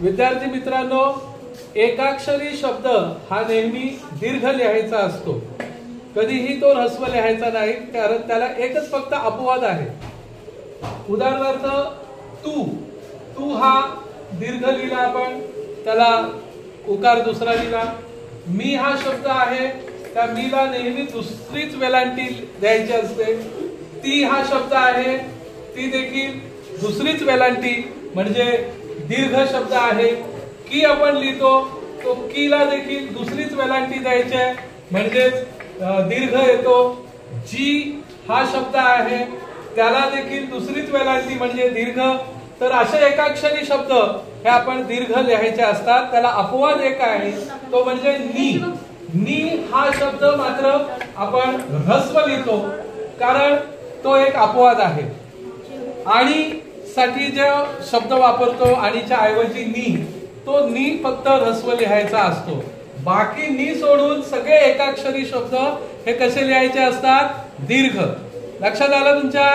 विद्यार्थी मित्रांनो, एकाक्षरी शब्द हा नेहमी दीर्घ लिहायचा असतो, कधीही तो ऱ्हस्व लिहायचा नाही, कारण त्याला एकच फक्त अपवाद आहे. उदाहरणार्थ तू, तू हा दीर्घ लिहिला आपण, त्याला उकार दुसरा लिहिला. मी हा शब्द आहे, त्या मीला नेहमी दुसरीच वेलांटी द्यायची असते. ती हा शब्द आहे, ती देखील दुसरीच वेलांटी म्हणजे दीर्घ शब्द आहे. की आपण लिहितो, तो कीला देखील दुसरीच वेलांटी द्यायची आहे, म्हणजे दीर्घ येतो. जी हा शब्द आहे, त्याला देखील दुसरीच वेलांटी म्हणजे दीर्घ. तर असे एकाक्षरी शब्द हे आपण दीर्घ लिहायचे असतात. त्याला अपवाद एक आहे, तो म्हणजे नी. नी हा शब्द मात्र आपण ऱ्हस्व लिहितो, कारण तो एक अपवाद आहे. आणि साठी जो शब्द वापरतो आणीच्या ऐवजी नी, तो नी फक्त ऱ्हस्व लिहायचा असतो. बाकी नी सोडून सगळे एकाक्षरी शब्द हे कसे लिहायचे असतात? दीर्घ. लक्षात आलं तुमच्या?